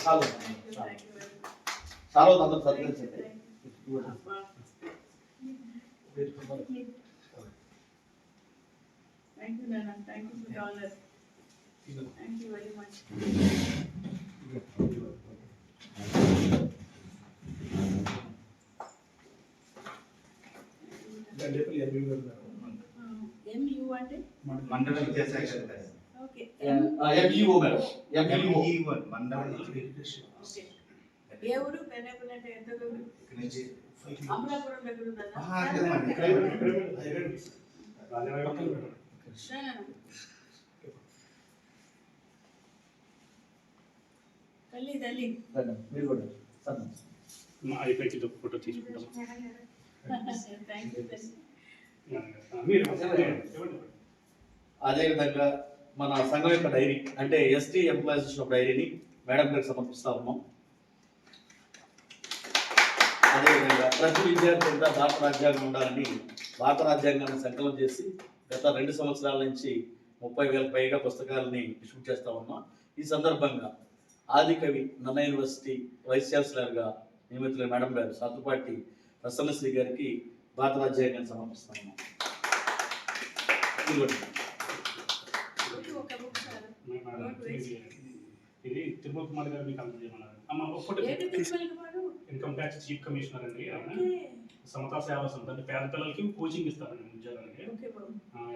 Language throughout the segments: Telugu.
చాలు చాలు అందరూ చదివించండి. Thank you, Nana. Thank you for the honor. Thank you very much. MU అంటే మండల విద్యాశాఖ ఓకే MUO మేడం, MUO మండల ఓకే ఏ ఊరు పెన్నపల్లి అంటే ఎంత దూరం ఇక్కడ నుంచి అమలాపురం దగ్గర ఉందా తల్లి తల్లి మీరు కూడా అయిపోయి ఫోటో తీసుకుంటాం. థ్యాంక్ యూ తల్లి అదేవిధంగా మన సంఘం యొక్క డైరీ అంటే ఎస్టీ ఎంప్లాయీస్ డైరీని మేడం గారికి సమర్పిస్తా ఉన్నాం. అదేవిధంగా ప్రతి విద్యార్థి కూడా భారత రాజ్యాంగం ఉండాలని భారత రాజ్యాంగాన్ని సంకలనం చేసి గత 2 సంవత్సరాల నుంచి 30,000 పైగా పుస్తకాలని డిస్ట్రిబ్యూట్ చేస్తా ఉన్నాం. ఈ సందర్భంగా ఆదికవి నన్న యూనివర్సిటీ వైస్ ఛాన్సలర్గా నియమితులైన మేడం గారు సాతుపాటి ప్రసన్నశ్రీ గారికి భారత రాజ్యాంగాన్ని సమర్పిస్తా ఉన్నాం. ఒక బుక్ సార్ ఇది తిరుమల కుమార్ గారు మీకు అందజేయమన్నారు. అమ్మ ఒక photo income tax chief commissioner అండి. ఆయన సమతా సేవా సంస్థ అంటే పేద పిల్లలకి కోచింగ్ ఇస్తారండి ఉద్యోగాలకి.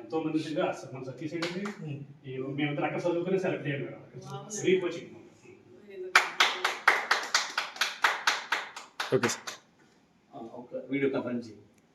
ఎంతో మంది మన సతీష్ అండి మేమంతా అక్కడ చదువుకుని సెలెక్ట్ అయ్యారు madam. Free coaching. Okay sir, ఒక వీడియో కాన్ఫరెన్స్